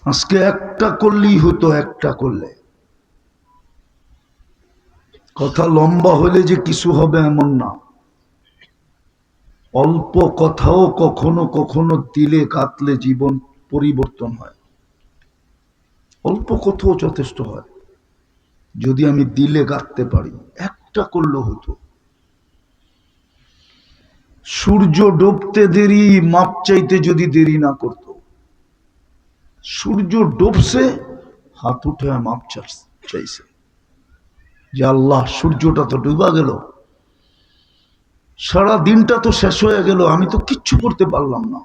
আজকে একটা করলেই হতো, একটা করলে কথা লম্বা হলে যে কিছু হবে এমন না। অল্প কথাও কখনো কখনো দিলে কাতলে জীবন পরিবর্তন হয়। অল্প কথাও যথেষ্ট হয় যদি আমি দিলে গাঁথতে পারি। একটা করলে হতো। সূর্য ডুবতে দেরি, মাপ চাইতে যদি দেরি না করত। সূর্য ডুবছে, হাত উঠে মাপ চাইছে যে আল্লাহ সূর্যটা তো ডুবা গেল, সারা দিনটা তো শেষ হয়ে গেল, আমি তো কিচ্ছু করতে পারলাম না,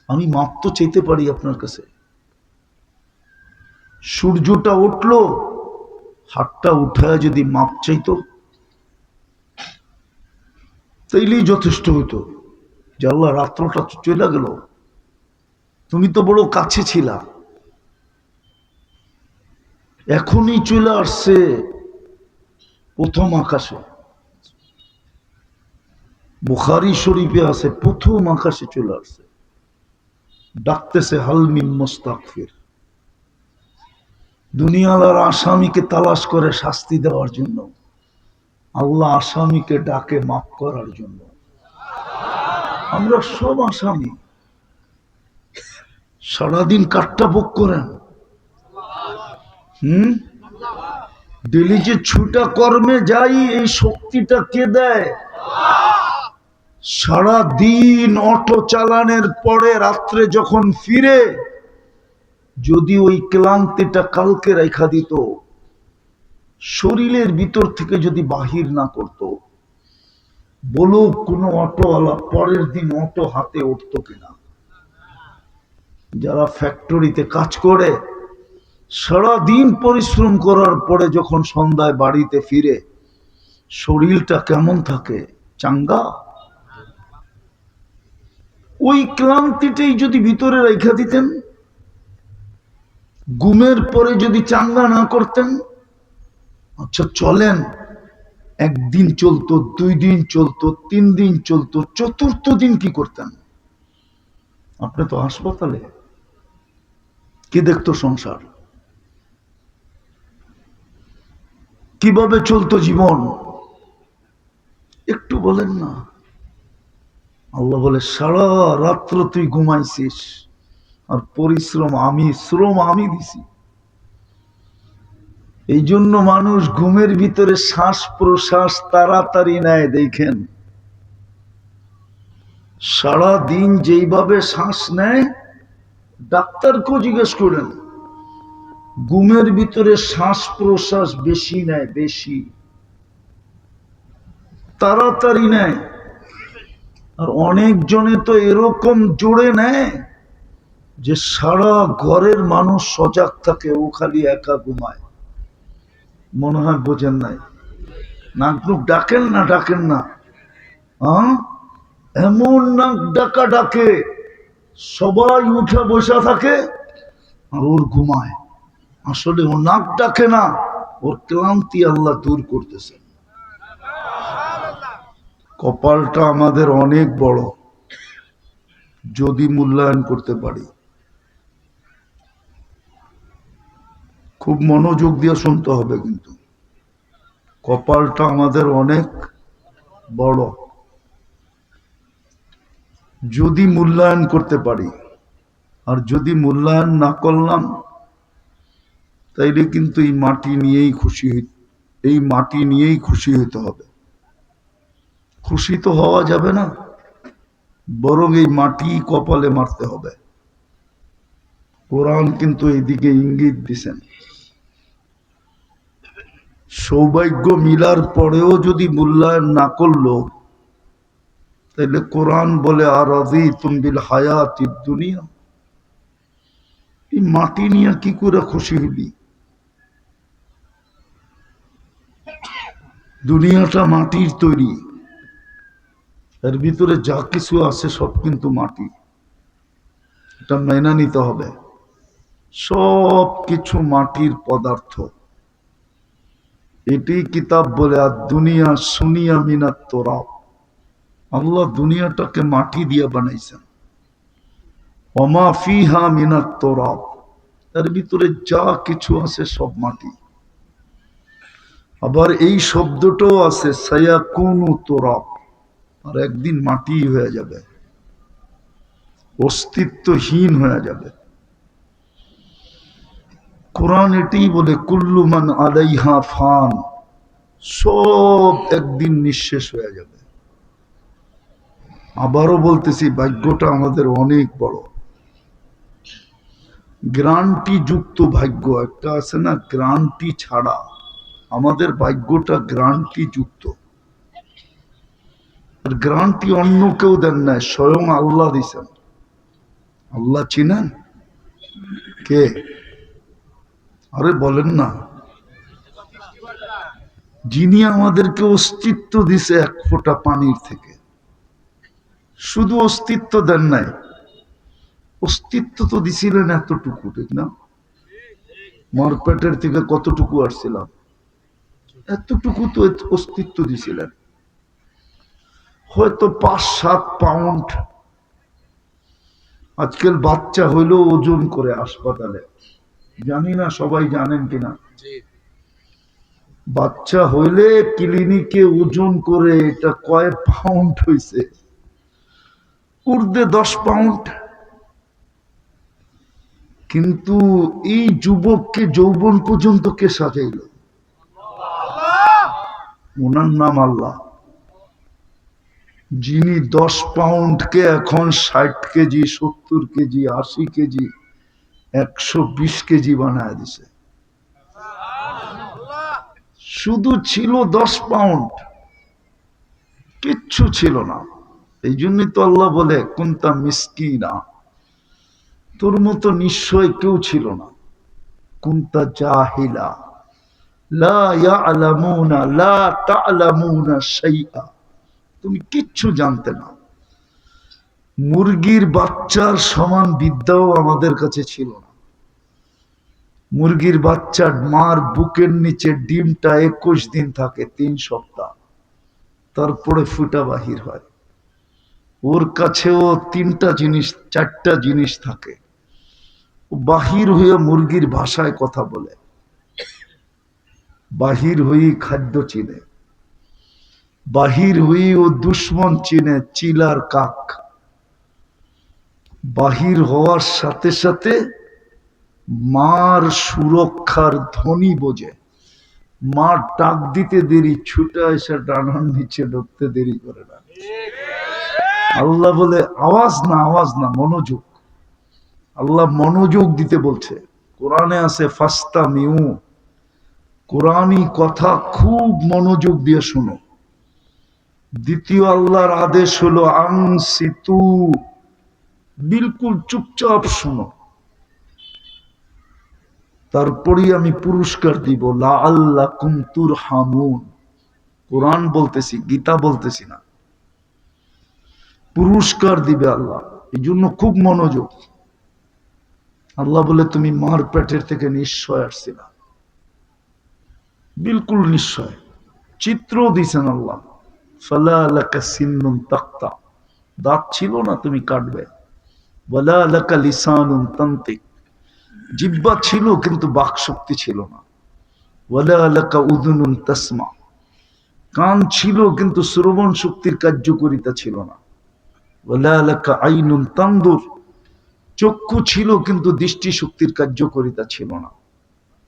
আমি মাপ তো চাইতে পারি আপনার কাছে। সূর্যটা উঠলো, হাতটা উঠায় যদি মাপ চাইতো তাইলেই যথেষ্ট হতো যে আল্লাহ রাত্রটা চলে গেল, তুমি তো বড় কাছে ছিলা, এখনই চলে আসছে প্রথম আকাশে। বুখারী শরীফে আছে প্রথম আকাশে চলে আসছে, ডাকতেছে হাল মিন মুস্তাগফির। দুনিয়ার আসামিকে তালাশ করে শাস্তি দেওয়ার জন্য, আল্লাহ আসামিকে ডাকে মাফ করার জন্য। আমরা সব আসামি। সারাদিন কাটটা ভোগ করেন, ডেলি যে ছুটা কর্মে যাই, এই শক্তিটা কে দেয়? সারা দিন অটো চালানোর পরে রাত্রে যখন ফিরে, যদি ওই ক্লান্তিটা কালকে রেখা দিত, শরীরের ভিতর থেকে যদি বাহির না করত, বলো কোন অটোওয়ালা পরের দিন অটো হাতে উঠতো কিনা? যারা ফ্যাক্টরিতে কাজ করে সারা দিন পরিশ্রম করার পরে যখন সন্ধ্যায় বাড়িতে ফিরে, শরীরটা কেমন থাকে? চাঙ্গা। ওই ক্লান্তিটাই যদি ভিতরে রেখা দিতেন, ঘুমের পরে যদি চাঙ্গা না করতেন, আচ্ছা চলেন, একদিন চলতো, 2 দিন চলতো, 3 দিন চলতো, চতুর্থ দিন কি করতেন? আপনি তো হাসপাতালে। কি দেখতো সংসার? কিভাবে চলতো জীবন? একটু বলেন না। আল্লাহ বলে সারা রাত্র তুই ঘুমাইছিস, আর পরিশ্রম আমি, শ্রম আমি দিছি। এই জন্য মানুষ ঘুমের ভিতরে শ্বাস প্রশ্বাস তাড়াতাড়ি নেয়। দেখেন সারা দিন যেইভাবে শ্বাস নেয়, ডাক্তারকেও জিজ্ঞেস করেন, ঘুমের ভিতরে শ্বাস প্রশ্বাস বেশি নেয়, বেশি তাড়াতাড়ি নেয়। আর অনেক জনে তো এরকম জোরে নেয় যে সারা ঘরের মানুষ সজাগ থাকে, ও খালি একা ঘুমায়। মনে হয় বোঝেন নাই। নাক মুখ ডাকেন না, ডাকেন না। এমন নাক ডাকা ডাকে, সবাই উঠে বসে থাকে আর ওর ঘুমায়। আসলে ও নাক ডাকে না, ওর ক্লান্তি আল্লাহ দূর করতেছে। কপালটা আমাদের অনেক বড় যদি মূল্যায়ন করতে পারি। খুব মনোযোগ দিয়ে শুনতে হবে কিন্তু। কপালটা আমাদের অনেক বড় যদি মূল্যায়ন করতে পারি। আর যদি মূল্যায়ন না করলাম, তাইলে কিন্তু এই মাটি নিয়েই খুশি হইতে হবে। খুশি তো হওয়া যাবে না, বরং এই মাটি কপালে মারতে হবে। কোরআন কিন্তু এইদিকে ইঙ্গিত দিছেন। সৌভাগ্য মিলার পরেও যদি মূল্যায়ন না করলো, তাহলে কোরআন বলে আর রাদিতুম বিল হায়াতিদ দুনিয়া, এই মাটি নিয়ে কি করে খুশি হইলি? দুনিয়াটা মাটির তৈরি, এর ভিতরে যা কিছু আছে সব কিন্তু মাটি। এটা মেনে নিতে হবে, সব কিছু মাটির পদার্থ। এটি কিতাব বলে আর দুনিয়া সুনিয়া মিনাত তোরাব। আল্লাহ দুনিয়াটাকে মাটি দিয়ে বানাইছেন। ওমা ফিহা মিনাত তুরাব, তার ভিতরে যা কিছু আছে সব মাটি। আবার এই শব্দটাও আছে সায়াকুনু তুরাব, আর একদিন মাটি হয়ে যাবে, অস্তিত্বহীন হয়ে যাবে। কোরআন এটাই বলে কুল্লু মান আলাইহা ফান, সব একদিন নিঃশেষ হয়ে যাবে। আবারও বলতেছি, ভাগ্যটা আমাদের অনেক বড়, গ্রান্টি যুক্ত ভাগ্য। একটা আছে না গ্রান্টি ছাড়া, আমাদের ভাগ্যটা গ্রান্টি যুক্ত। আর গ্রান্টি অন্য কেউ দেন নাই, স্বয়ং আল্লাহ দিছেন। আল্লাহ চিনেন কে? আরে বলেন না। যিনি আমাদেরকে অস্তিত্ব দিছে এক ফোঁটা পানির থেকে, শুধু অস্তিত্ব দেন নাই, অস্তিত্ব তো দিছিলেন এতটুকু, ঠিক না? মার পেটের থেকে কতটুকু আসছিলাম, এতটুকু তো অস্তিত্ব দিছিলেন। হয়তো 5-7 পাউন্ড। আজকাল বাচ্চা হইলেও ওজন করে হাসপাতালে, জানি না সবাই জানেন কিনা। বাচ্চা হইলে ক্লিনিকে ওজন করে, এটা কয় পাউন্ড হয়েছে, ঊর্ধ্বে 10 পাউন্ড। কিন্তু এই যুবককে যৌবন পর্যন্ত কে সাজাইল? ওনার নাম আল্লাহ। যিনি 10 পাউন্ডকে এখন 60 কেজি, 70 কেজি, 80 কেজি, 120 কেজি বানায় দিছে। শুধু ছিল 10 পাউন্ড, কিচ্ছু ছিল না। এই জন্যই তো আল্লাহ বলে কুনতা মিসকিনা, তোর মতো নিশ্চয় কেউ ছিল না। কুনতা জাহিলা লা ইয়ালামুনা লা তা'লামুনা শাইআ, তুমি কিচ্ছু জানতে না। মুরগির বাচ্চার সমান বিদ্যাও আমাদের কাছে ছিল না। মুরগির বাচ্চার মার বুকের নিচে ডিমটা 21 দিন থাকে, 3 সপ্তাহ, তারপরে ফুটা বাহির হয়। ওর কাছেও 3টা জিনিস 4টা জিনিস থাকে। বাহির হয়ে মুরগির ভাষায় কথা বলে, বাহির হয়ে খাদ্য চিনে, বাহির হয়ে ও দুশ্মন চিনে, চিলার কাক। বাহির হওয়ার সাথে সাথে মার সুরক্ষার ধ্বনি বোঝে। মা ডাক দিতে দেরি, ছুটে এসে ডানার নিচে ঢুকতে দেরি করে না। আল্লাহ বলে আওয়াজ না, আওয়াজ না, মনোযোগ। আল্লাহ মনোযোগ দিতে বলছে। কোরআনে আছে ফাস্তামিউ, কোরআনী কথা খুব মনোযোগ দিয়ে শোনো। দ্বিতীয় আল্লাহর আদেশ হলো আনসিতু, বিলকুল চুপচাপ শোনো। তারপরেই আমি পুরস্কার দিব, লাআল্লাকুম তুরহামুন। কোরআন বলতেছি, গীতা বলতেছি না। পুরস্কার দিবে আল্লাহ, এই জন্য খুব মনোযোগ। আল্লাহ বলে তুমি মার পেটের থেকে নিশ্চয় আসছিলা, বিলকুল নিশ্চয়। চিত্র দিছেন আল্লাহ, ফালা লাকা সিন্নুন তাক্তা, দাঁত ছিল না তুমি কাটবে। ওয়ালা লাকা লিসানুন তান্তিক, জিহ্বা ছিল কিন্তু বাক শক্তি ছিল না। ওয়ালা লাকা উযুনুন তাসমা, কান ছিল কিন্তু শ্রবণ শক্তির কার্যকারিতা ছিল না। ওয়ালা লাকা আইনুন তানদুর, চক্ষু ছিল কিন্তু দৃষ্টি শক্তির কার্যকারিতা ছিল না।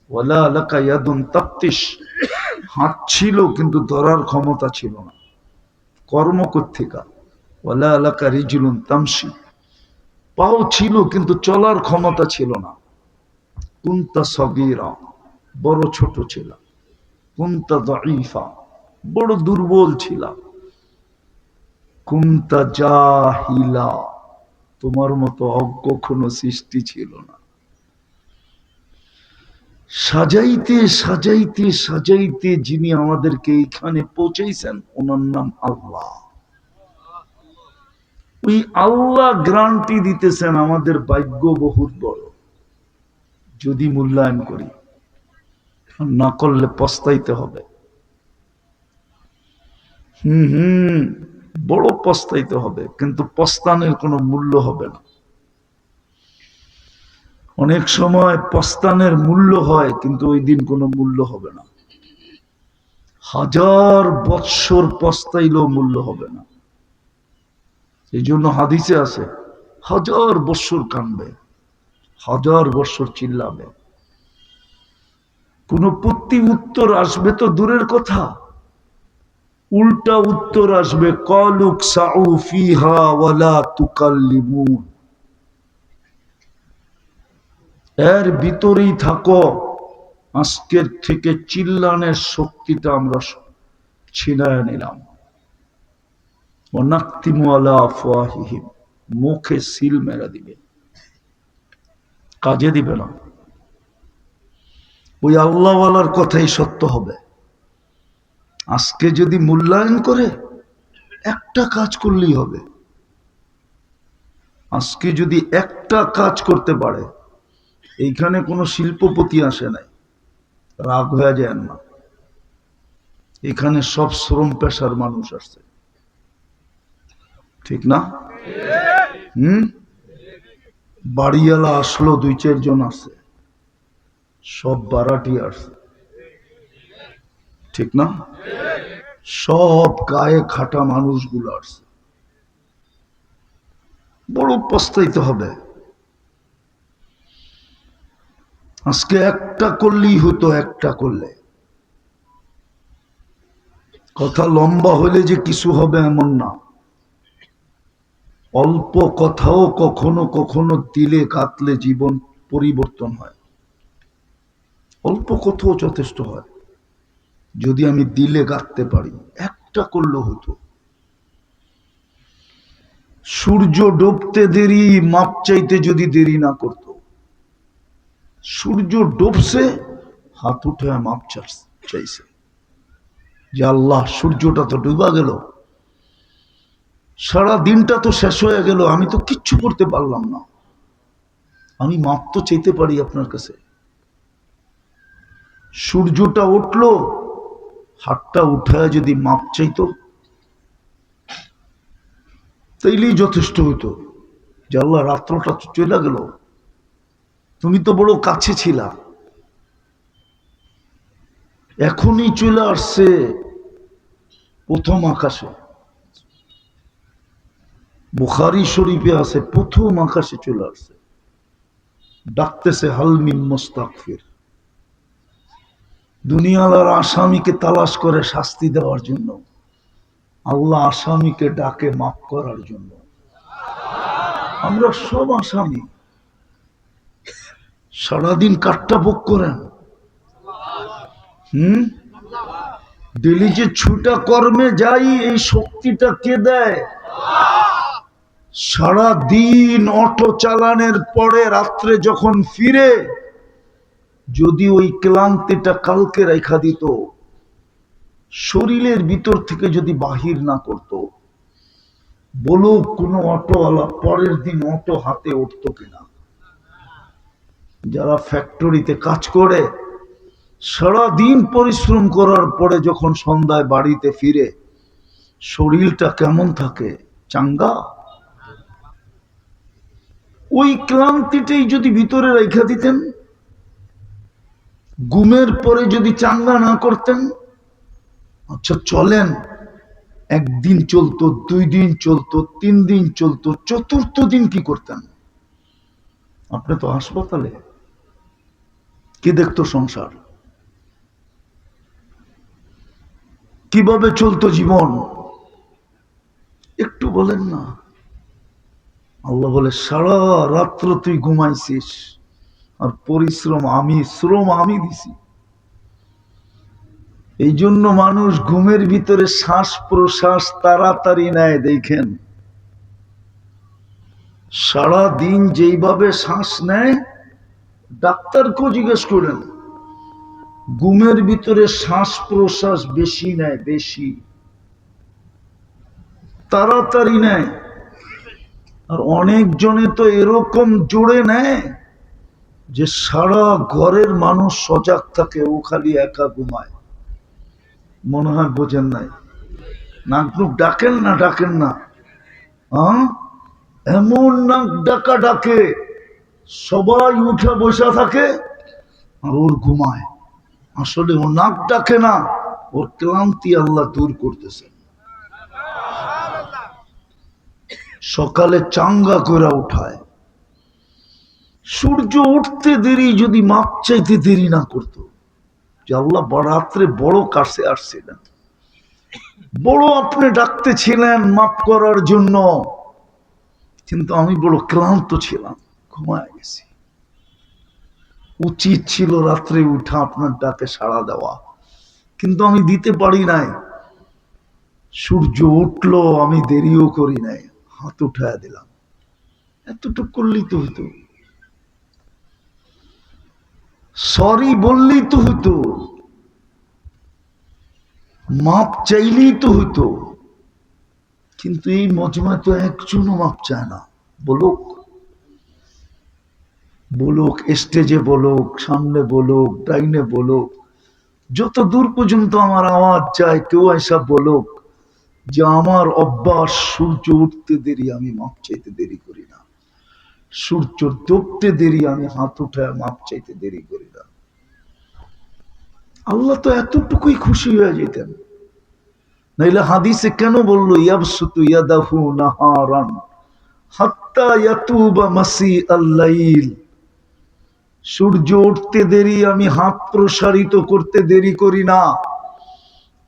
ওয়ালা লাকা ইয়াদুন তাফতিশ, হাত ছিল কিন্তু ধরার ক্ষমতা ছিল না। কর্ম কোত্থেকা? ওয়ালা লাকা রিজলুন তামশি, পাও ছিল কিন্তু চলার ক্ষমতা ছিল না। কুনতা সগীরা, বড় ছোট ছিল। কুনতা দাঈফা, বড় দুর্বল ছিল। কুনতা জাহিলা, তোমার মতো অজ্ঞ কোনো সৃষ্টি ছিল না। সাজাইতে সাজাইতে সাজাইতে যিনি আমাদেরকে এইখানে পৌঁছাইছেন, ওনার নাম আল্লাহ। ওই আল্লাহ গ্যারান্টি দিতেছেন আমাদের ভাগ্য বহুত বড়, যদি মূল্যায়ন করি। না করলে পস্তাইতে হবে। বড় পস্তাইতে হবে, কিন্তু পস্তানের কোনো মূল্য হবে না। অনেক সময় পস্তানের মূল্য হয়, কিন্তু ওই দিন কোনো মূল্য হবে না। 1000 বৎসর পস্তাইলেও মূল্য হবে না। এই জন্য হাদিসে আছে 1000 বৎসর কাঁদবে, 1000 বৎসর চিল্লাবে, কোন প্রতি উত্তর আসবে তো দূরের কথা, উল্টা উত্তর আসবে, ক্বালুক সাউ ফিহা ওয়ালা তুকাল্লিমুন, এর ভিতরেই থাকো, আজকের থেকে চিল্লানের শক্তিটা আমরা ছিনায় নিলাম। ওয়ানাক্তিমু আলা আফওয়াহিহিম, মুখে সিল মেরা দিবে, কাজে দিবে না। ওই আল্লাহওয়ালার কথাই সত্য হবে। আজকে যদি মূল্যায়ন করে, একটা কাজ করলেই হবে। আজকে যদি একটা কাজ করতে পারে, এইখানে কোনো শিল্পপতি আসে নাই, রাগ হয়ে যায় না, এখানে সব শ্রম পেশার মানুষ আসছে, ঠিক না? বাড়িওয়ালা আসলো 2-4 জন আছে, সব বারাটি আসছে, ঠিক না? সব গায়ে খাটা মানুষগুলো আসছে, বড় পস্তাইতে হবে। আজকে একটা করলেই হতো, একটা করলে। কথা লম্বা হলে যে কিছু হবে এমন না, অল্প কথাও কখনো কখনো দিলে কাতলে জীবন পরিবর্তন হয়। অল্প কথাও যথেষ্ট হয়, যদি আমি দিলে গাঁথতে পারি। একটা করলে হতো। সূর্য ডুবতে দেরি, মাপ চাইতে যদি দেরি না করত। সূর্য ডুবছে, হাত উঠে মাপ চাইছে যে আল্লাহ, সূর্যটা তো ডুবা গেল, সারা দিনটা তো শেষ হয়ে গেল, আমি তো কিচ্ছু করতে পারলাম না, আমি মাপ তো চাইতে পারি আপনার কাছে। সূর্যটা উঠলো, হাতটা উঠায় যদি মাপ চাইতো, তাইলেই যথেষ্ট হইতো যে আল্লাহ, রাত্রটা তো চলে গেল, তুমি তো বড় কাছে ছিলা, এখনই চলে আসছে প্রথম আকাশে। বুখারী শরীফে আছে, প্রথম আকাশে চলে আসছে, ডাকতেছে হাল মিন মুস্তাগফির। দুনিয়ার আসামিকে তালাশ করে শাস্তি দেওয়ার জন্য, আল্লাহ আসামিকে ডাকে মাফ করার জন্য। আমরা সব আসামি, সারাদিন কাটটা ভোগ করেন। ডেলি যে ছুটা কর্মে যাই, এই শক্তিটা কে দেয়? সারা দিন অটো চালানোর পরে রাত্রে যখন ফিরে, যদি ওই ক্লান্তিটা কালকে রেখা দিত, শরীরের ভিতর থেকে যদি বাহির না করত, বলো কোনো অটোওয়ালা পরের দিন অটো হাতে উঠতো কিনা? যারা ফ্যাক্টরিতে কাজ করে, সারা দিন পরিশ্রম করার পরে যখন সন্ধ্যায় বাড়িতে ফিরে, শরীরটা কেমন থাকে? চাঙ্গা। ওই ক্লান্তিটাই যদি ভিতরে রেখা দিতেন, ঘুমের পরে যদি চাঙ্গা না করতেন, আচ্ছা চলেন, একদিন চলতো, 2 দিন চলতো, 3 দিন চলতো, চতুর্থ দিন কি করতেন? আপনি তো হাসপাতালে। কি দেখতো সংসার? কিভাবে চলতো জীবন? একটু বলেন না। আল্লাহ বলে, সারা রাত্র তুই ঘুমাইছিস, আর পরিশ্রম আমি, শ্রম আমি দিছি। এই জন্য মানুষ ঘুমের ভিতরে শ্বাস প্রশ্বাস তাড়াতাড়ি নেয়। দেখেন, সারা দিন যেইভাবে শ্বাস নেয়, ডাক্তারকেও জিজ্ঞেস করেন, ঘুমের ভিতরে শ্বাস প্রশ্বাস বেশি নেয়, বেশি তাড়াতাড়ি নেয়। আর অনেক জনে তো এরকম জোরে নেয় যে সারা ঘরের মানুষ সজাগ থাকে, ও খালি একা ঘুমায়। মনে হয় বোঝেন নাই। নাক মুখ ডাকেন না, ডাকেন না, এমন নাক ডাকা ডাকে, সবাই উঠে বসে থাকে আর ওর ঘুমায়। আসলে ও নাক ডাকে না, ওর ক্লান্তি আল্লাহ দূর করতেছে। সকালে চাঙ্গা করে উঠায়। সূর্য উঠতে দেরি যদি মাপ চাইতে দেরি না করতো, যে আল্লাহ রাত্রে বড় কাছে আসছিলেন, বড় আপনি ডাকতেছিলেন মাপ করার জন্য, কিন্তু আমি বড় ক্লান্ত ছিলাম, ঘুমায় গেছি। উচিত ছিল রাত্রে উঠা আপনার ডাকে সাড়া দেওয়া, কিন্তু আমি দিতে পারি নাই। সূর্য উঠলো, আমি দেরিও করি নাই, হাত উঠায় দিলাম। এতটুকু করলেই তো হতো, সরি বললেই তো হতো, মাপ চাইলেই তো হতো। কিন্তু এই মজমায় তো একজনও মাপ চায় না। বলুক বলুক, স্টেজে বলুক, সামনে বলুক, ডাইনে বলুক, যত দূর পর্যন্ত আমার আওয়াজ যায়, কেউ এসা বলুক যে আমার অভ্যাস সূর্য উঠতে দেরি আমি মাপ চাইতে দেরি করি না, সূর্য ডুবতে দেরি আমি হাত উঠায় মাপ চাইতে দেরি করি না। আল্লাহ তো এতটুকুই খুশি হয়ে যেতেন। নাইলে হাদিসে কেন বললো ইয়াবসুতু ইয়াদাহু নাহারান হাত্তা ইয়াতুবা মাসি আল-লাইল, সূর্য উঠতে দেরি আমি হাত প্রসারিত করতে দেরি করি না।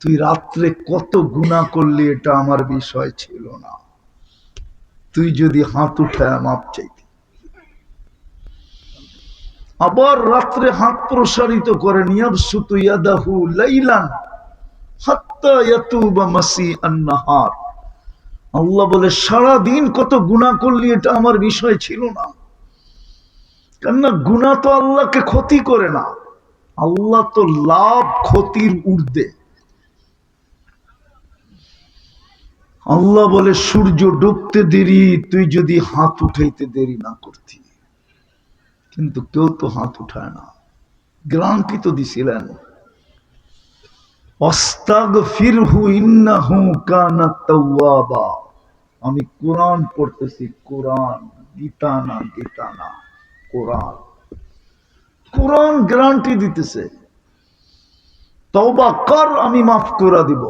তুই রাত্রে কত গুনাহ করলি এটা আমার বিষয় ছিল না, তুই যদি হাত উঠায় মাপ চাইতি। আবার রাত্রে হাত প্রসারিত করেন ইয়াবসুতু ইয়াদাহু লাইলান হাত্তা ইয়াতুবা মাসি আন-নাহার। আল্লাহ বলে সারা দিন কত গুনাহ করলি এটা আমার বিষয় ছিল না। কেননা গুনাহ তো আল্লাহকে ক্ষতি করে না, আল্লাহ তো লাভ ক্ষতির ঊর্ধ্বে। আল্লাহ বলে সূর্য ডুবতে দেরি তুই যদি হাত উঠাইতে দেরি না করতি, কিন্তু কেউ তো হাত উঠায় না। গ্যারান্টি তো দিছিলেন, আস্তাগফিরহু ইন্নাহু কানা তাওয়াবা। আমি কোরআন পড়তেছি, কোরআন, গীতা না, গীতা না, কোরআন। কোরআন গ্যারান্টি দিতেছে তওবা কর আমি মাফ করে দিব।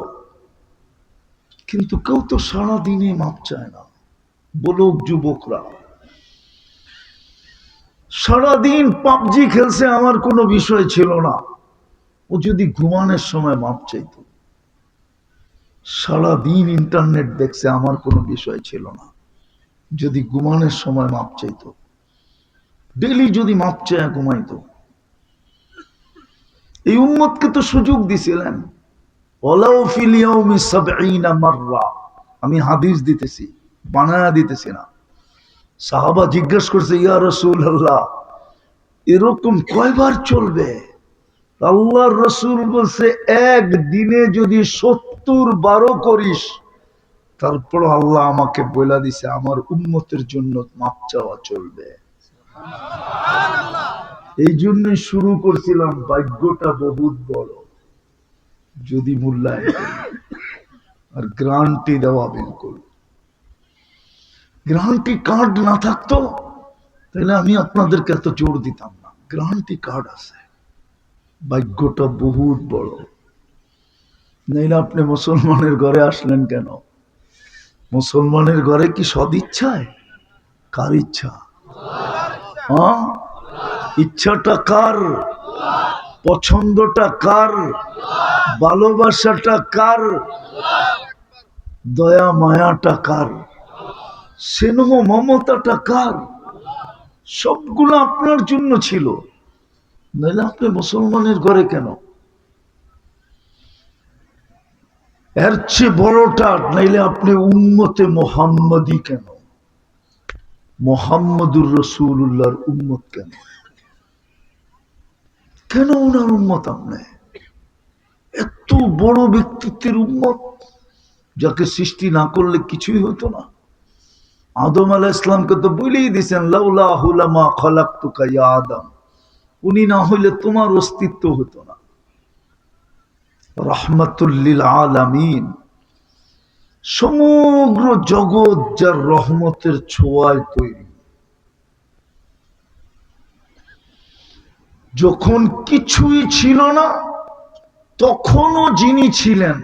কিন্তু কেউ তো সারাদিনে মাপ চায় না। বলুক যুবকরা, সারাদিন পাবজি খেলছে আমার কোনো বিষয় ছিল না, ও যদি ঘুমানোর সময় মাপ চাইত। সারাদিন ইন্টারনেট দেখছে আমার কোনো বিষয় ছিল না, যদি ঘুমানোর সময় মাপ চাইত। ডেলি যদি মাপ চায় ঘুমাইতো। এই উম্মতকে তো সুযোগ দিছিলেন, ওয়ালাউ ফিল ইয়াউমি ৭০ মাররা। আমি হাদিস দিতেছি, বানায়া দিতেছি না। সাহাবা জিজ্ঞেস করছে, ইয়া রাসূলুল্লাহ এরকম কয়বার চলবে? আল্লাহর রাসূল বলছে একদিনে যদি ৭০ করিস, তারপর আল্লাহ আমাকে বলে দিছে আমার উম্মতের জন্য মাপ চাওয়া চলবে। এই জন্য শুরু করছিলাম, ভাগ্যটা বহুত বড় যদি মূল্যায়ন করি। আর গ্যারান্টি দেওয়া, বিলকুল গ্যারান্টি কার্ড না থাকতো তাহলে আমি আপনাদেরকে এত জোর দিতাম না। গ্যারান্টি কার্ড আছে, ভাগ্যটা বহুত বড়। নাইলে আপনি মুসলমানের ঘরে আসলেন কেন? মুসলমানের ঘরে কি সদিচ্ছায়? কার ইচ্ছা? হ্যাঁ, ইচ্ছাটা কার? পছন্দটা কার? ভালোবাসাটা কার? দয়া মায়াটা কার? স্নেহ মমতাটা কার? সবগুলো আপনার জন্য ছিল, নাইলে আপনি মুসলমানের ঘরে কেন? এর চেয়ে বড়টা, নাইলে আপনি উম্মতে মোহাম্মদী কেন? মোহাম্মদুর রাসূলুল্লাহর উম্মত কেন? কেন ওনার উম্মত আপনি? এত বড় ব্যক্তিত্বের উম্মত, যাকে সৃষ্টি না করলে কিছুই হতো না। আদম আলাইহিস সালামকে তো বলেই দিয়েছেন, লাউলাহু লামা খালাকতুকা ইয়া আদম, উনি না হইলে তোমার অস্তিত্ব হতো না। রাহমাতুল লিল আলামিন, সমগ্র জগৎ যার রহমতের ছোঁয়ায় তৈরি। যখন কিছুই ছিল না তখনও যিনি ছিলেন,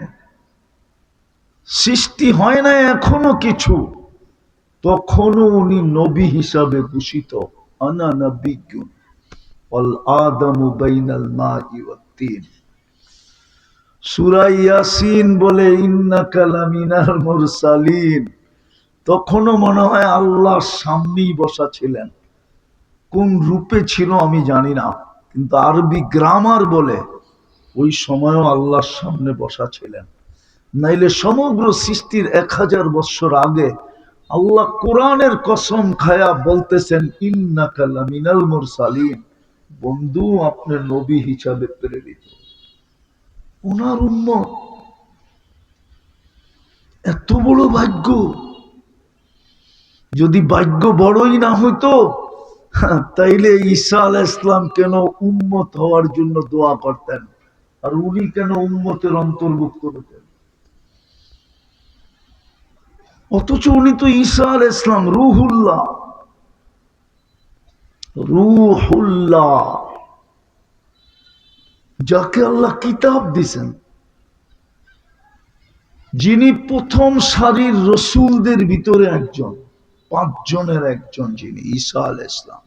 সৃষ্টি হয় না এখনো কিছু, তখনও উনি নবী হিসাবে ঘোষিত। আনা নবিয়্যুন ওয়াল আদমু বাইনাল মাই ওয়াত তিন। সূরা ইয়াসিন বলে ইন্নাকা লামিনাল মুরসালিন। তখনও মনে হয় আল্লাহর সামনেই বসা ছিলেন। কোন রূপে ছিল আমি জানি না, কিন্তু আরবি গ্রামার বলে ওই সময়ও আল্লাহর সামনে বসা ছিলেন। নাইলে সমগ্র সৃষ্টির 1000 বছর আগে আল্লাহ কোরআনের কসম খায়া বলতেছেন ইন্নাকা লামিনাল মুরসালিন, বন্ধু আপনি নবী হিসাবে প্রেরিত। ওনার উম্মত, এত বড় ভাগ্য। যদি ভাগ্য বড়ই না হইতো তাইলে ঈসা আলাইহিস সালাম কেন উম্মত হওয়ার জন্য দোয়া করতেন, আর উনি কেন উম্মতের অন্তর্ভুক্ত হতেন? অথচ উনি তো ঈসা আলাইহিস সালাম, রূহুল্লাহ। রূহুল্লাহ যাকে আল্লাহ কিতাব দিছেন, যিনি প্রথম সারির রসুলদের ভিতরে একজন, 5 জনের একজন, যিনি ঈসা আলাইহিস সালাম,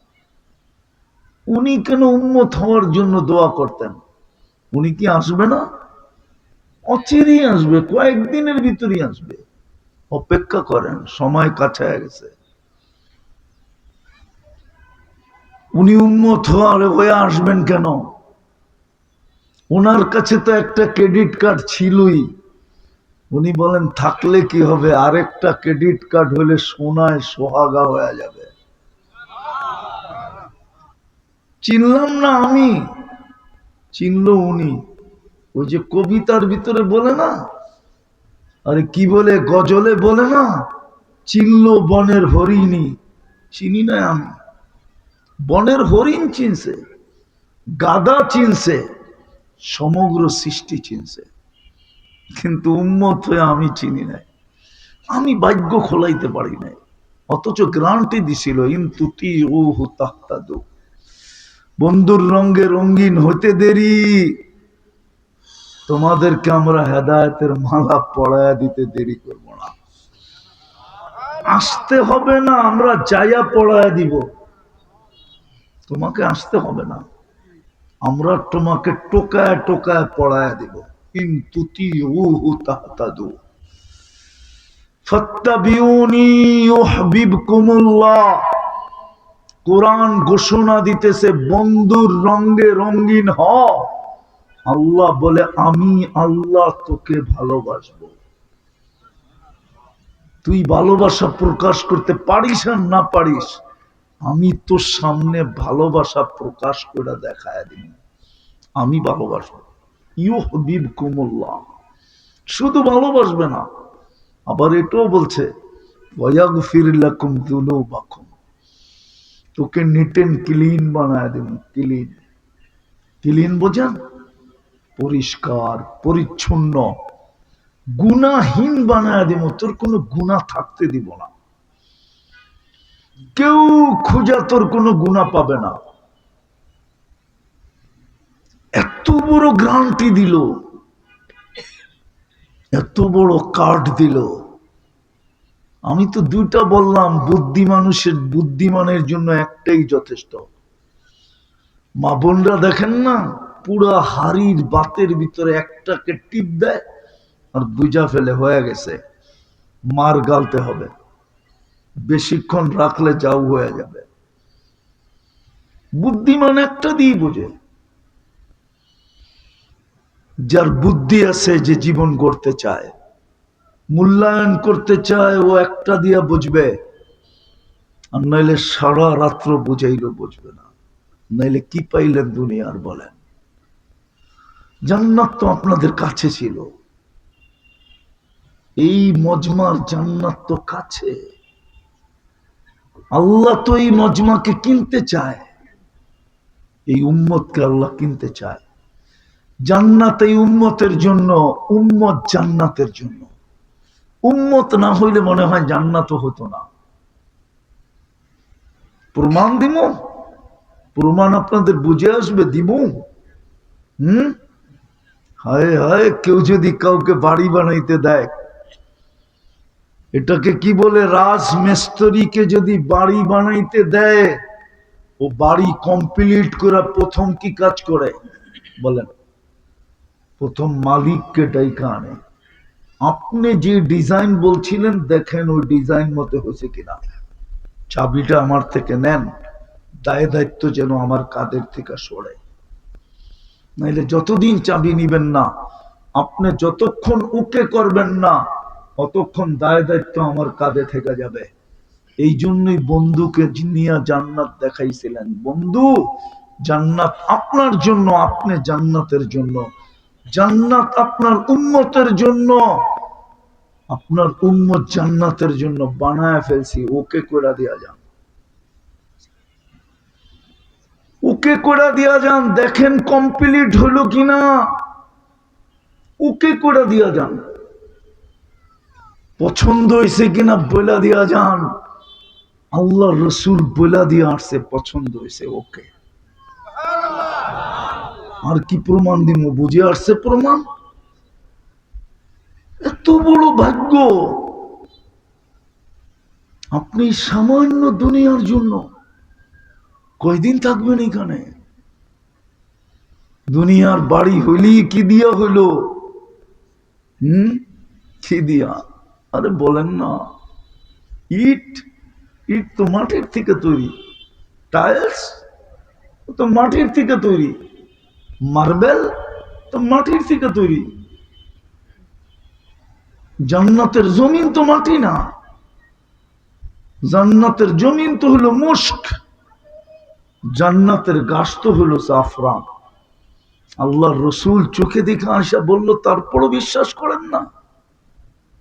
উনি কেন উম্মত হওয়ার জন্য দোয়া করতেন? উনি কি আসবে না? অচিরেই আসবে, কয়েকদিনের ভিতরেই আসবে। অপেক্ষা করেন, সময় কাছায় গেছে। উনি উম্মত হয়ে আসবেন কেন? ওনার কাছে তো একটা ক্রেডিট কার্ড ছিলই। উনি বলেন থাকলে কি হবে, আরেকটা ক্রেডিট কার্ড হলে সোনায় সোহাগা হয়ে যাবে। চিনলাম না আমি, চিনল উনি। ওই যে কবিতার ভিতরে বলে না, আরে কি বলে, গজলে বলে না, চিনল বনের হরিণী। চিনি না আমি। বনের হরিণ চিনছে, গাদা চিনছে, সমগ্র সৃষ্টি চিনছে, কিন্তু উম্মত হয়ে আমি চিনি নাই। আমি ভাগ্য খোলাইতে পারি নাই, অথচ গ্রান্টি দিছিল ইনতুতি উহু তাহতাদু। বন্ধুর রঙে রঙিন হতে দেরি, তোমাদেরকে আমরা হেদায়েতের মালা পড়ায়া দিতে দেরি করব না। আসতে হবে না, আমরা যাইয়া পড়ায়া দিব। তোমাকে আসতে হবে না, আমরা তোমাকে টোকায় টোকায় পড়ায়া দিব। ইনতুতি উহু তাহতাদু ফাত্তাবিউনি ইউহিব্বুকুমুল্লাহ। কোরআন ঘোষণা দিতেছে বন্ধুর রঙে রঙিন হ। আল্লাহ বলে আমি আল্লাহ তোকে ভালোবাসবো। তুই ভালোবাসা প্রকাশ করতে পারিস আর না পারিস, আমি তোর সামনে ভালোবাসা প্রকাশ করে দেখায় দিব। আমি ভালোবাসবো। ইউহিব্বুকুমুল্লাহ, শুধু ভালোবাসবে না, আবার এটাও বলছে ওয়াগফির লাকুম যুনুবাকুম, তোকে নিট এন্ড ক্লিন বানায় দেব। ক্লিন, ক্লিন বোঝেন? পরিষ্কার পরিচ্ছন্ন, গুনাহীন বানায় দেব। তোর কোনো গুনাহ থাকতে দিব না, কেউ খুঁজা তোর কোনো গুনাহ পাবে না। এত বড় গ্যারান্টি দিল, এত বড় কার্ড দিল। আমি তো 2টা বললাম, বুদ্ধিমানের জন্য একটাই যথেষ্ট। মা বোনরা দেখেন না, পুরা হাড়ির বাতের ভিতরে একটাকে টিপ দেয় আর বুঝা ফেলে হয়ে গেছে, মার গালতে হবে, বেশিক্ষণ রাখলে যাও হয়ে যাবে। বুদ্ধিমান একটা দিয়ে বোঝে, যার বুদ্ধি আছে, যে জীবন গড়তে চায়, মূল্যায়ন করতে চায়, ও একটা দিয়া বুঝবে। আর নাইলে সারা রাত্র বুঝাইলেও বুঝবে না। নাইলে কি পাইলেন দুনিয়ার বলেন? জান্নাত তো আপনাদের কাছে ছিল, এই মজমার জান্নাত তো কাছে। আল্লাহ তো এই মজমাকে কিনতে চায়, এই উম্মতকে আল্লাহ কিনতে চায়। জান্নাত এই উম্মতের জন্য, উম্মত জান্নাতের জন্য। উম্মত না হইলে মনে হয় জান্নাতও হতো না। প্রমাণ দিব, প্রমাণ আপনাদের বুঝে আসবে দিব। হায় হায়, কেউ যদি কাউকে বাড়ি বানাইতে দেয়, এটাকে কি বলে, রাজমিস্ত্রিকে যদি বাড়ি বানাইতে দেয়, ও বাড়ি কমপ্লিট করে প্রথম কি কাজ করে বলেন? প্রথম মালিককে ডাইকা আনে। আপনি যে ডিজাইন বলছিলেন দেখেন ওই ডিজাইন মতো হয়েছে কিনা। চাবিটা আমার থেকে নেন, দায় দায়িত্ব যেন আমার কাঁধের থেকে সরে। নাইলে যতদিন চাবি নিবেন না, আপনি যতক্ষণ ওকে করবেন না, ততক্ষণ দায় দায়িত্ব আমার কাঁধে থেকে যাবে। এই জন্যই বন্ধুকে নিয়ে জান্নাত দেখাইছিলেন। বন্ধু, জান্নাত আপনার জন্য, আপনি জান্নাতের জন্য, জান্নাত আপনার উম্মতের জন্য, আপনার উম্মত জান্নাতের জন্য বানায় ফেলছি, ওকে করে দিয়া যান, ওকে করে দিয়া যান, দেখেন কমপ্লিট হলো কিনা, ওকে করে দিয়া যান, পছন্দ হয়েছে কিনা বলে দিয়া যান। আল্লাহ রসুল বলে দিয়ে আসছে পছন্দ হয়েছে, ওকে। আর কি প্রমাণ দিব? বুঝে আসছে প্রমাণ। এত বড় ভাগ্য, আপনি সামান্য দুনিয়ার জন্য কয়দিন থাকবেন এখানে? দুনিয়ার বাড়ি হইলি কি দিয়া হইল? কি দিয়া? আরে বলেন না, ইট, ইট তো মাটির থেকে তৈরি, টাইলস তো মাটির থেকে তৈরি, মার্বেল তো মাটির থেকে তৈরি। জান্নাতের জমিন তো মাটি না, জান্নাতের জমিন তো হলো মুস্ক, জান্নাতের গাছ তো হলো জাফরান। আল্লাহর রসুল চোখে দেখে আসা বলল, তারপরও বিশ্বাস করেন না?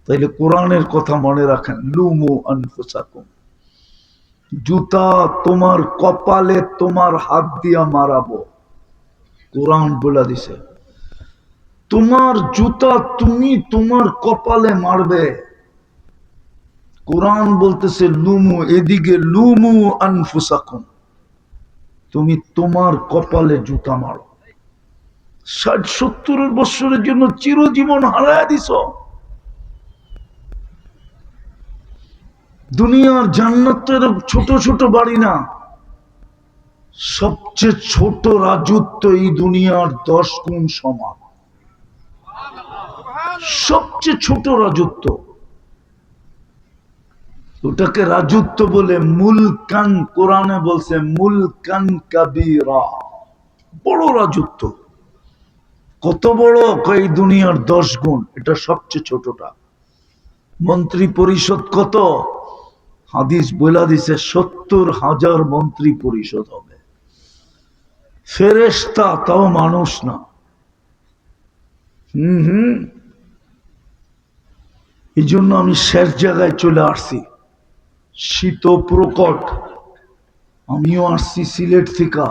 তাইলে কোরআনের কথা মনে রাখেন, লুমু আনফুসাকুম, জুতা তোমার কপালে তোমার হাত দিয়া মারাবো। কোরআন বলে দিছে, তোমার জুতা তুমি তোমার কপালে মারবে। কোরআন বলতেছে লুমু, এদিকে লুমু আনফুসাকুম, তুমি তোমার কপালে জুতা মারো। 60-70 বছরের জন্য চিরজীবন হারায় দিছ। দুনিয়ার জান্নাত তো এরকম ছোট ছোট বাড়ি না, সবচেয়ে ছোট রাজত্ব এই দুনিয়ার 10 গুণ সমান। সবচেয়ে ছোট রাজত্ব, ওটাকে রাজত্ব বলে মুলকান। কোরআনে বলছে মুলকান কাবীরা, বড় রাজত্ব। কত বড়? এই দুনিয়ার 10 গুণ, এটা সবচেয়ে ছোটটা। মন্ত্রী পরিষদ কত? হাদিস বইলা দিছে 70,000 মন্ত্রী পরিষদ হবে। ফেরেশতা, তাও মানুষ না। এই জন্য আমি শেষ জায়গায় চলে আসছি, শীত প্রকট। আমিও আসছি সিলেট থেকে,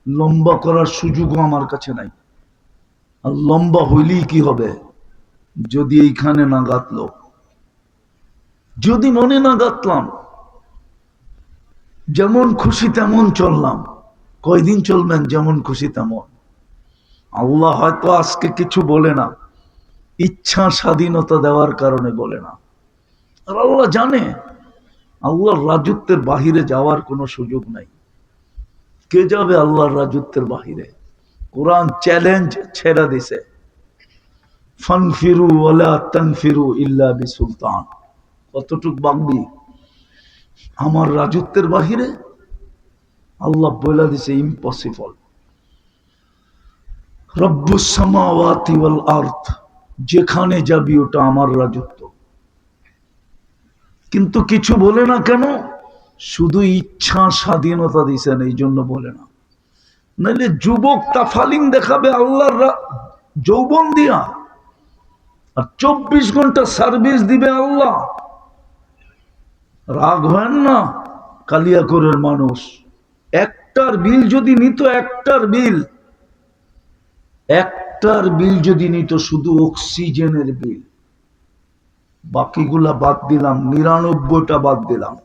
লম্বা করার সুযোগও আমার কাছে নাই। আর লম্বা হইলেই কি হবে? যদি এইখানে না গাতলো, যদি মনে না গাতলাম, যেমন খুশি তেমন চললাম। কয়দিন চলবেন যেমন খুশি তেমন? আল্লাহ হয়তো আজকে কিছু বলে না, ইচ্ছা স্বাধীনতা দেওয়ার কারণে বলে না। আর আল্লাহ জানে আল্লাহর রাজত্বের বাহিরে যাওয়ার কোনো সুযোগ নাই। কে যাবে আল্লাহর রাজত্বের বাহিরে? কোরআন চ্যালেঞ্জ ছেড়ে দিছে, ফানফিরু ওয়ালা তানফিরু ইল্লা বিসুলতান। কতটুক বাগবি আমার রাজত্বের বাহিরে? আল্লাহ বলে দিছে ইম্পসিবল। রব্বুস সামাওয়াতি ওয়াল আরদ, যেখানে যাবি ওটা আমার রাজত্ব। কিন্তু কিছু বলে না কেন? শুধু ইচ্ছা স্বাধীনতা দিছেন, এই জন্য বলে না। নাইলে যুবক তাফালিং দেখাবে আল্লাহর যৌবন দিয়া, আর 24 ঘন্টা সার্ভিস দিবে আল্লাহ। রাগ হয় না কালিয়াকরের মানুষ? একটার বিল যদি নিত, একটার বিল যদি নিত, শুধু অক্সিজেনের বিল, বাকিগুলা বাদ দিলাম, 99টা বাদ দিলাম,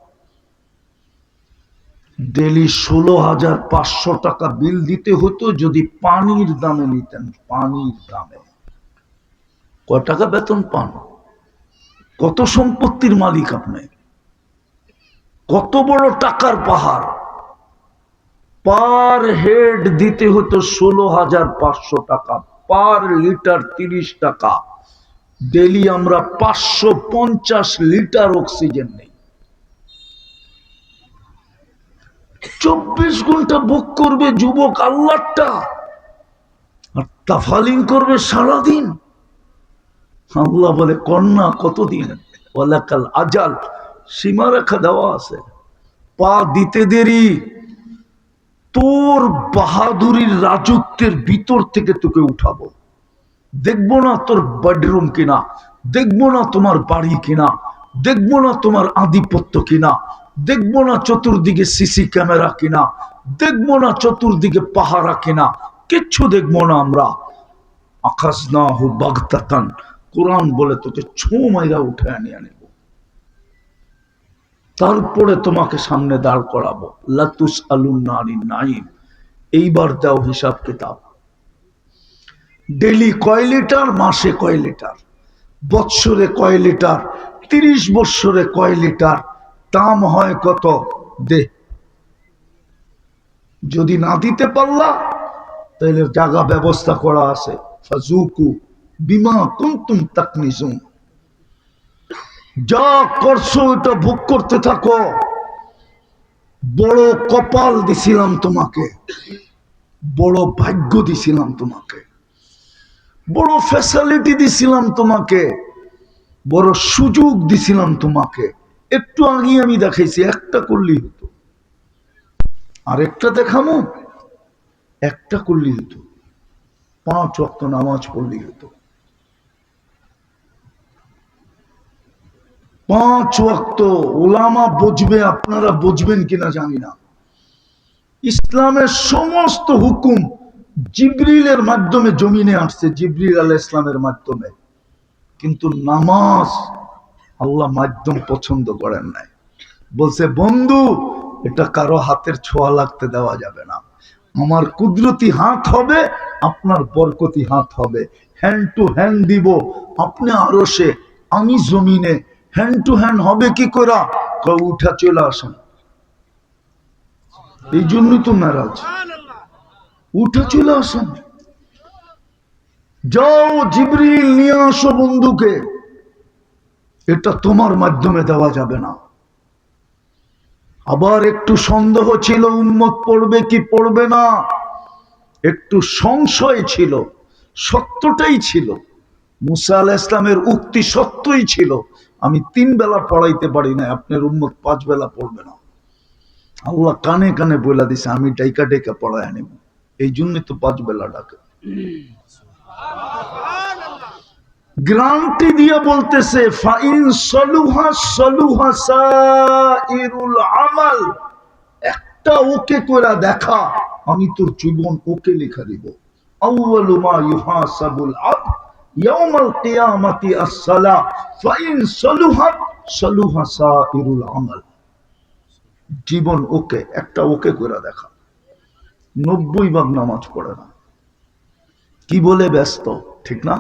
ডেলি 16,500 টাকা বিল দিতে হতো যদি পানির দামে নিতেন। পানির দামে কয় টাকা বেতন পান? কত সম্পত্তির মালিক আপনি? কত বড় টাকার পাহাড়! পার হেড দিতে হতো 16,500 টাকা, পার লিটার 30 টাকা। ডেলি আমরা 550 লিটার অক্সিজেন নেই। 24 ঘন্টা বুক করবে যুবক আল্লাহটা, আর তাফালিং করবে সারাদিন। আল্লাহ বলে কন্যা কতদিন, ওয়ালাকাল আজাল, সীমারেখা দেওয়া আছে। পা দিতে দেরি, তোর বাহাদুরির রাজত্বের ভিতর থেকে তোকে উঠাবো। দেখবো না তোর বেডরুম কিনা, দেখবো না তোমার বাড়ি কিনা, দেখবো না তোমার আধিপত্য কিনা, দেখবো না চতুর্দিকে সিসি ক্যামেরা কিনা, দেখবো না চতুর্দিকে পাহারা কিনা, কিচ্ছু দেখবো না আমরা। আখাজনাহু বাগতাতান, কোরআন বলে তোকে ছো মাইরা উঠে আনিয়ে নেব, তারপরে তোমাকে সামনে দাঁড় করাবো। লাতুস আলুন নারী নাইম, এইবার দাও হিসাব কিতাব। ডেলি কয় লিটার, মাসে কয় লিটার, বৎসরে কয় লিটার, 30 বৎসরে কয় লিটার, দাম হয় কত দে। যদি না দিতে পারলা তাহলে জায়গা ব্যবস্থা করা আছে, ফাজুকু বিমা কুনতুম তাকনিজুন। যা করছো ওটা ভোগ করতে থাকো। বড় কপাল দিছিলাম তোমাকে, বড় ভাগ্য দিছিলাম তোমাকে, বড় ফ্যাসিলিটি দিছিলাম তোমাকে, বড় সুযোগ দিছিলাম তোমাকে। একটু আগে আমি দেখাইছি, একটা করলেই হতো। আর একটা দেখামো, একটা করলেই হতো। 5 ওয়াক্ত নামাজ পড়লেই হতো। 5 ওয়াক্ত। ওলামা বুঝবে, আপনারা বুঝবেন কিনা জানি না। ইসলামের সমস্ত হুকুম জিবরিলের মাধ্যমে জমিনে আসছে, জিবরিল আলাইহিস সালামের মাধ্যমে। কিন্তু নামাজ আল্লাহ মাধ্যম পছন্দ করেন নাই। বলছে বন্ধু, এটা কারো হাতের ছোঁয়া লাগতে দেওয়া যাবে না। আমার কুদরতি হাত হবে, আপনার বরকতি হাত হবে। হ্যান্ড টু হ্যান্ড দিব, আপনি আরশে, আমি জমিনে। হ্যান্ড টু হ্যান্ড হবে কি করে? উঠা চলে আসেন। এই জন্যই তো নারাজ। উঠে চলে আসেন, যাও জিবরিল নিয়ে আসো বন্ধুকে। এটা তোমার মাধ্যমে দেওয়া যাবে না। আবার একটু সন্দেহ ছিল উম্মত পড়বে কি পড়বে না, একটু সংশয় ছিল। সত্যটাই ছিল, মুসা আলাইহিস সালামের উক্তি সত্যই ছিল। আমি 3 বেলা পড়াইতে পারি না, আপনার উম্মত 5 বেলা পড়বে না। আল্লাহ কানে কানে বলে দিছে, আমি ডাইকা ডাইকা পড়ায় আনিব। এই জন্য তো 5 বেলা ডাকে। গ্রান্টি দিয়ে বলতেছে, ফাইন সলুহা সলুহা সাইরুল আমাল। একটা ওকে করে দেখা, আমি তোর জীবন ওকে লেখা দিব। আউয়ালু মা ইউহাসাবুল আবদ ইয়াউমাল কিয়ামাতি আস-সালাহ ফাইন সলুহাত সলুহা সাইরুল আমাল। জীবন ওকে, একটা ওকে করে দেখা। 90 ভাগ নামাজ পড়ে না, কি বলে ব্যস্ত, ঠিক না?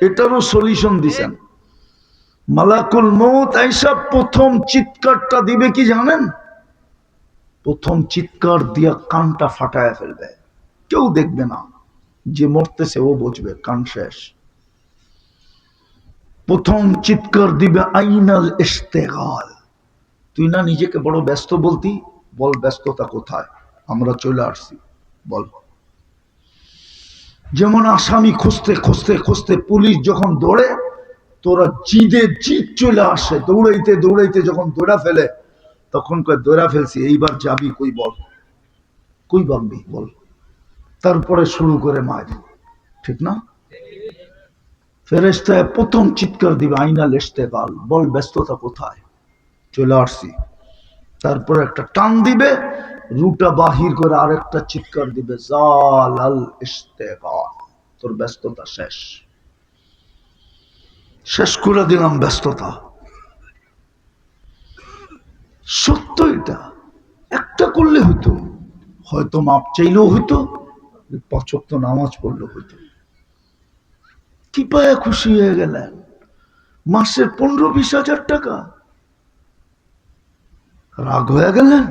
এটারও সলিউশন দিছেন। মালাকুল মউত আইসা প্রথম চিৎকারটা দিবে কি জানেন? প্রথম চিৎকার দিয়া কানটা ফাটায় ফেলবে। কেউ দেখবে না, যে মরতেছে ও বুঝবে কান শেষ। প্রথম চিৎকার দিবে আইনাল ইশতেগাল। তুই না নিজেকে বড় ব্যস্ত বলতি, বল ব্যস্ততা কোথায়, আমরা চলে আসছি, বল। যেমন আসামি খুঁজতে খুঁজতে খুঁজতে পুলিশ যখন দৌড়ে, তোরা জিদে জিদ চলে আসে, দৌড়াইতে দৌড়াইতে যখন দৌড়া ফেলে, তখন কয় দৌড়া ফেলছি, এইবার যাবি কই, বল কই ভাববি বল। তারপরে শুরু করে মার, ঠিক না? ফেরেশতা প্রথম চিৎকার দিবে আইনাল ইশতেগাল, বল ব্যস্ততা কোথায়, চলে আসছি। তারপরে একটা টান দিবে, রুটা বাহির করে আরেকটা চিৎকার দিবে, জালাল ইশতেগাল, তোর ব্যস্ততা শেষ, শেষ করে দিলাম ব্যস্ততা। সত্য এটা। একটা করলে হইতো, হয়তো মাপ চাইলেও হইতো, 5 ওয়াক্ত নামাজ পড়লেও হইতো। কি পায়ে খুশি হয়ে গেলেন? মাসের 15-20 হাজার টাকা, রাগ হয়ে গেলেন?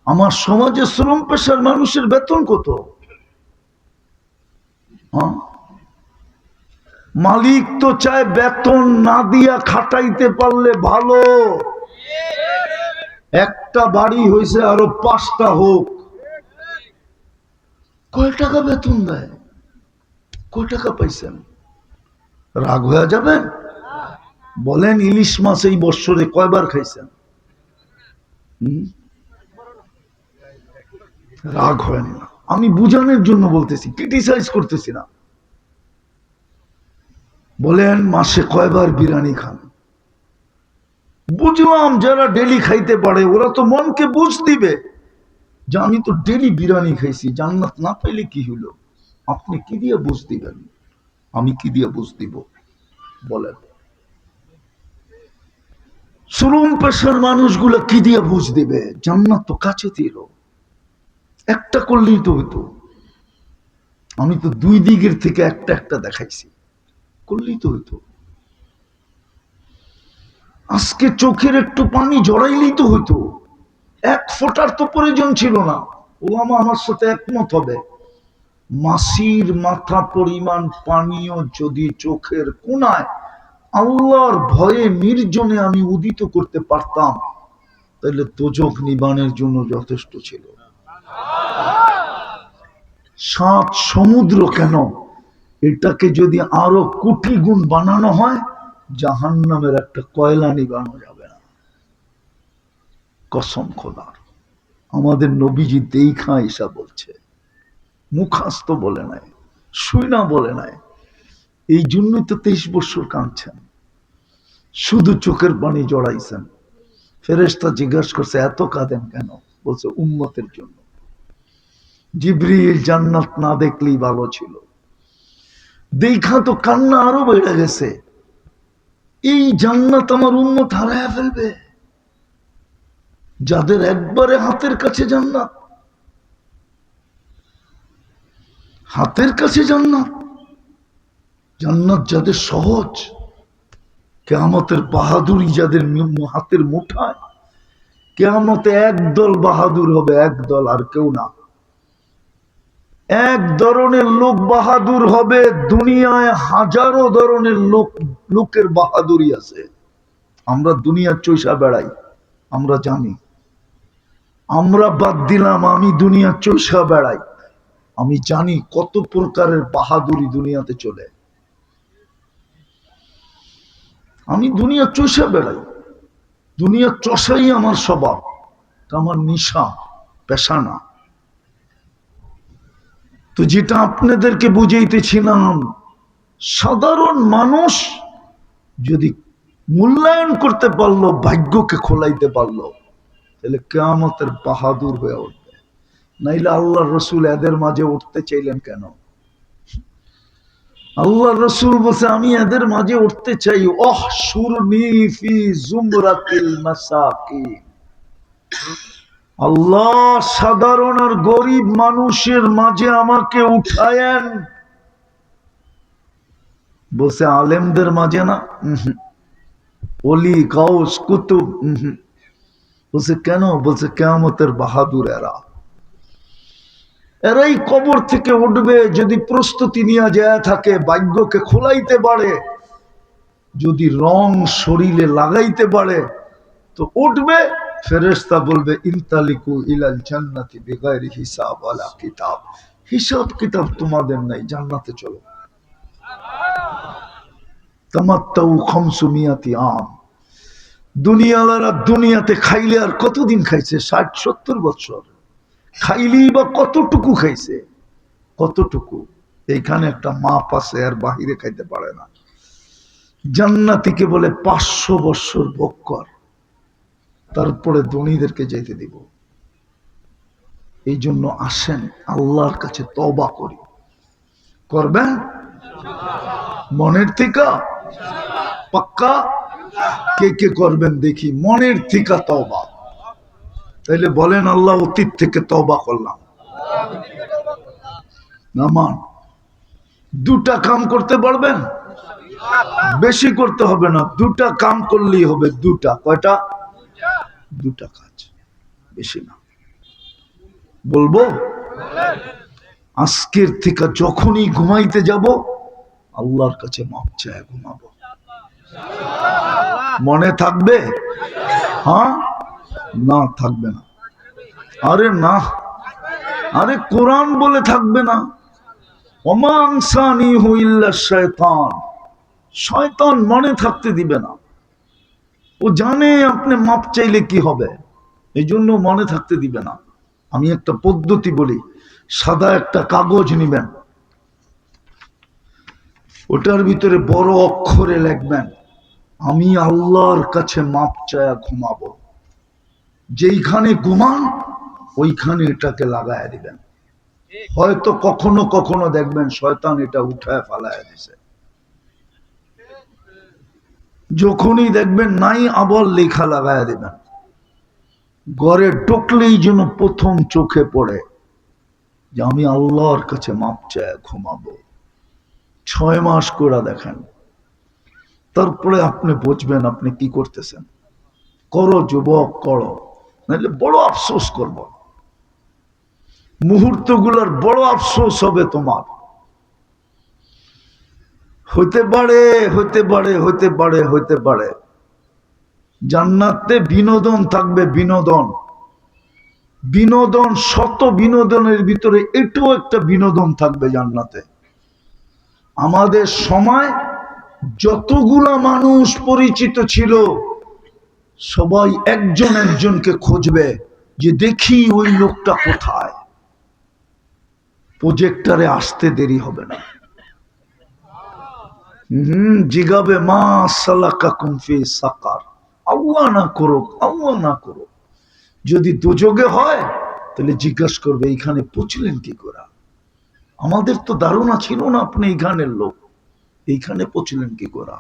আমার সমাজে শ্রম পেশার মানুষের বেতন কত? মালিক তো চায় বেতন না দিয়া খাটাইতে পারলে ভালো। একটা বাড়ি হয়েছে, আরো 5টা হোক। কয় টাকা বেতন দেয়? কয় টাকা পাইছেন? রাগ হয়ে যাবেন? বলেন, ইলিশ মাছ এই বৎসরে কয়বার খাইছেন? রাগ হয় না, আমি বুঝানোর জন্য বলতেছি, ক্রিটিসাইজ করতেছি না। বলেন, মাসে কয়বার বিরিয়ানি খান? বুঝলাম যারা ডেলি খাইতে পারে ওরা তো মনকে বুঝ দিবে যে আমি তো ডেলি বিরিয়ানি খাইছি, জান্নাত না পাইলে কি হলো? আপনি কি দিয়ে বুঝ দিবেন? আমি কি দিয়ে বুঝ দিব? বলেন, শ্রম পেশার মানুষগুলো কি দিয়ে বুঝ দিবে? জান্নাত তো কাছে ছিল, একটা করলেই তো হইতো। আমি তো 2 দিকের থেকে একটা একটা দেখাইছি, করলেই তো হইতো। আজকে চোখের একটু পানি জড়াইলেই তো হইতো, 1 ফোঁটার তো প্রয়োজন ছিল না। ওলামা আমার সাথে একমত হবে, মাসির মাথা পরিমাণ পানিও যদি চোখের কোনায় আল্লাহর ভয়ে নির্জনে আমি উদিত করতে পারতাম, তাহলে দোজখ নিবানের জন্য যথেষ্ট ছিল। 7 সমুদ্র কেন, এটাকে যদি আরো কোটি গুণ বানানো হয়, জাহান্নামের একটা কয়লা নিবানো যাবে না। কসম খোদার, আমাদের নবীজি দেখা ঈসা বলছে, মুখাস্ত বলে নাই, শুইনা বলে নাই। এই জন্যই তো 23 বছর কাঁদছেন, শুধু চোখের পানি জড়াইছেন। ফেরেশতা জিজ্ঞাসা করছে, এত কাঁদেন কেন? বলছে, উম্মতের জন্য। জিবরিল, জান্নাত না দেখলেই ভালো ছিল, দেখা তো কান্না আরো বেড়ে গেছে। এই জান্নাত আমার উম্মত হারায়া ফেলবে, যাদের একবারে হাতের কাছে জান্নাত, হাতের কাছে জান্নাত, জান্নাত যাদের সহজ, কিয়ামতের বাহাদুরি যাদের হাতের মুঠায়, কিয়ামতে একদল বাহাদুর হবে, একদল, আর কেউ না। এক ধরনের লোক বাহাদুর হবে, দুনিয়ায় হাজারো ধরনের লোকের বাহাদুরি আছে। আমরা দুনিয়ার চৈষা বেড়াই, আমরা জানি। আমরা বাদ দিলাম, আমি দুনিয়ার চৈষা বেড়াই, আমি জানি কত প্রকারের বাহাদুরি দুনিয়াতে চলে। আমি দুনিয়ার চৈষা বেড়াই, দুনিয়ার চষাই আমার স্বভাব, আমার নিশা, পেশা না। তো যেটা আপনাদেরকে বুঝাইতেছিলাম, সাধারণ মানুষ যদি মূল্যায়ন করতে পারলো, ভাগ্যকে খোলাইতে পারলো, তাহলে কিয়ামতের বাহাদুর হয়ে উঠবে। নাইলে আল্লাহ রসুল এদের মাঝে উঠতে চাইলেন কেন? আল্লাহ রসুল বলছে, আমি এদের মাঝে উঠতে চাই, অহশুরনি ফি জুমরাতিল মাসাকিন। আল্লাহ, সাধারণ আর গরিব মানুষের মাঝে আমাকে উঠায়েন। বলছে, আলেমদের মাঝে না? ওলি, গাউস, কুতুব। বলছে, কেন? বলছে, কিয়ামতের বাহাদুর এরাই কবর থেকে উঠবে যদি প্রস্তুতি নিয়ে যায় থাকে, ভাগ্যকে খোলাইতে পারে, যদি রং শরীরে লাগাইতে পারে তো উঠবে। ফেরেশতা বলবে, ইনতালিকু ইলাল জান্নাতি বিগাইরি হিসাব ওয়ালা কিতাব। হিসাব কিতাব তোমাদের নাই, জান্নাতে চলো। তামাত্তাউ 500 আম। দুনিয়ালারা দুনিয়াতে খাইলে আর কতদিন খাইছে? 60-70 বছর। খাইলি বা কতটুকু খাইছে? কতটুকু? এইখানে একটা মাপ আছে, আর বাহিরে খাইতে পারে না। জান্নাতীকে বলে 500 বছর ভোগ কর, তারপরে ধনীদেরকে যেতে দিব। এই জন্য আসেন আল্লাহর কাছে তওবা করি। করবেন মনের থেকে? পাক্কা? কে কে করবেন দেখি মনের থেকে তওবা? তাইলে বলেন আল্লাহ অতীত থেকে তওবা করলাম। নামান দুটা কাম করতে পারবেন, বেশি করতে হবে না, দুটা কাম করলেই হবে। দুটা, কয়টা? দুটা কাজ, বেশি না। বলবো আজকের থেকে যখনই ঘুমাইতে যাব আল্লাহর কাছে মাপ চায় ঘুমাবো। মনে থাকবে? হ্যাঁ না থাকবে না? আরে না, আরে কোরআন বলে থাকবে না। ওমা আনসানিহু ইল্লা শায়তান, শয়তান মনে থাকতে দিবে না। ও জানে আপনি মাপ চাইলে কি হবে, এই জন্য মনে থাকতে দিবে না। আমি একটা পদ্ধতি বলি, সাদা একটা কাগজ নিবেন, ওটার ভিতরে বড় অক্ষরে লিখবেন আমি আল্লাহর কাছে মাপ চায়া ঘুমাবো। যেইখানে ঘুমান ওইখানে এটাকে লাগায় দিবেন। হয়তো কখনো কখনো দেখবেন শয়তান এটা উঠায় ফালায় দিছে, যখনই দেখবেন নাই আবার লেখা লাগায় দিবেন। ঘরে ঢুকলেই যেন প্রথম চোখে পড়ে যে আমি আল্লাহর কাছে মাপ চায় ঘুমাবো। 6 মাস করে দেখেন, তারপরে আপনি বুঝবেন আপনি কি করতেছেন। করো যুবক, করো, নাহলে বড় আফসোস করব। মুহূর্তগুলোর বড় আফসোস হবে তোমার। হইতে পারে হইতে পারে হইতে পারে হইতে পারে জান্নাতে বিনোদন থাকবে, বিনোদন, বিনোদন, শত বিনোদনের ভিতরে এটাও একটা বিনোদন থাকবে জান্নাতে। আমাদের সময় যতগুলা মানুষ পরিচিত ছিল সবাই একজন একজনকে খুঁজবে যে দেখি ওই লোকটা কোথায়। প্রজেক্টরে আসতে দেরি হবে না। জিগাবে মা সালাকাকুম ফি সাকার, আল্লাহ না করুক, আল্লাহ না করুক। যদি দুযোগে হয় তাহলে জিজ্ঞাসা করবে এইখানে পৌঁছলেন কি করে, আমাদের তো ধারণা ছিল না আপনি এইখানের লোক, এইখানে পৌঁছলেন কি করে।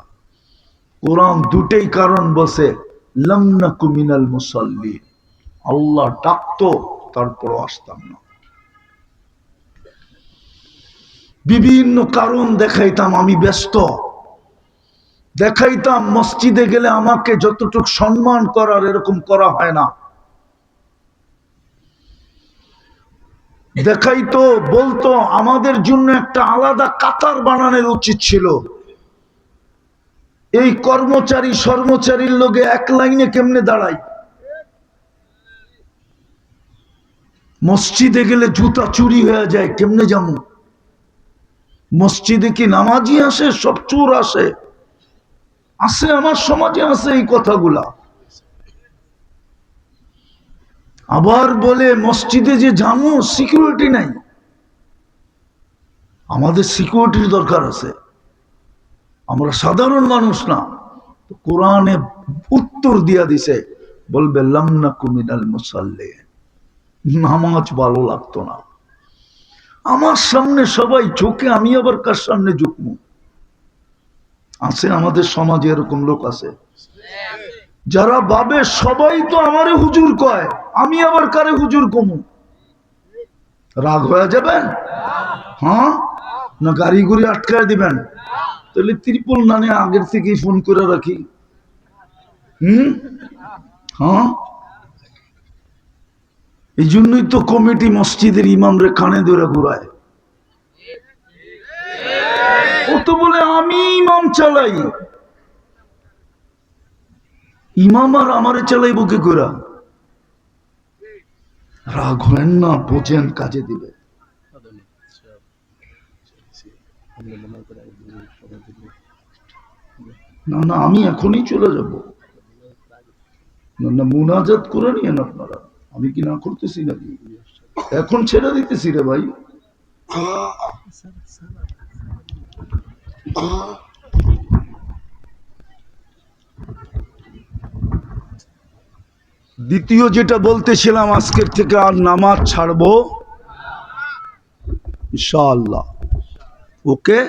কোরআন দুটেই কারণ বসে, লাম নাকু মিনাল মুসাল্লিন, আল্লাহ ডাকতো তারপরও আসতাম না। বিভিন্ন কারণ দেখাইতাম, আমি ব্যস্ত, দেখাইতাম মসজিদে গেলে আমাকে যতটুকু সম্মান করার এরকম করা হয় না, দেখাইতো, বলতো আমাদের জন্য একটা আলাদা কাতার বানানোর উচিত ছিল। এই কর্মচারী কর্মচারীর লোকে এক লাইনে কেমনে দাঁড়াই। মসজিদে গেলে জুতা চুরি হয়ে যায়, কেমনে যাবো। মসজিদে কি নামাজি আসে, সব চোর আসে? আছে, আমার সমাজে আছে এই কথাগুলা। আবার বলে মসজিদে যে যাবো সিকিউরিটি নাই, আমাদের সিকিউরিটির দরকার আছে, আমরা সাধারণ মানুষ না। কোরআনে উত্তর দিয়া দিছে, বলবে লাম নাকু মিনাল মুসাল্লিন, নামাজ ভালো লাগতো না। আমার সামনে সবাই ঝুঁকে, আমি আবার কার সামনে ঝুঁকবো? আছে আমাদের সমাজে এরকম লোক আছে যারা ভাবে সবাই তো আমারে হুজুর কয়, আমি আবার কারে হুজুর কমু। রাগ হয়ে যাবেন? হ্যাঁ না গাড়ি গুড়ি আটকায় দিবেন? তাহলে ত্রিপল নানে আগের থেকেই ফোন করে রাখি। হ্যাঁ, এই জন্যই তো কমিটি মসজিদের ইমামরে কানে ধরে ঘুরায়। ও তো বলে আমি ইমাম চালাই, ইমাম আর আমারে চালাইব কি করে? রাগ হলেন না, বোঝেন, কাজে দিবে। না না আমি এখনই চলে যাব। না না মুনাজাত করে নিয়েন আপনারা, আমি কি না করতেছি নাকি? এখন ছেড়ে দিতেছি রে ভাই। দ্বিতীয় যেটা বলতেছিলাম, আজকের থেকে আর নামাজ ছাড়বো ইনশাআল্লাহ। ওকে,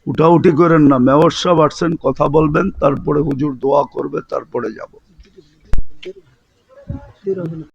উঠাউঠি করেন না। মেয়র সাহেব আসছেন, কথা বলবেন, তারপরে হুজুর দোয়া করবে, তারপরে যাব। বের হবে না।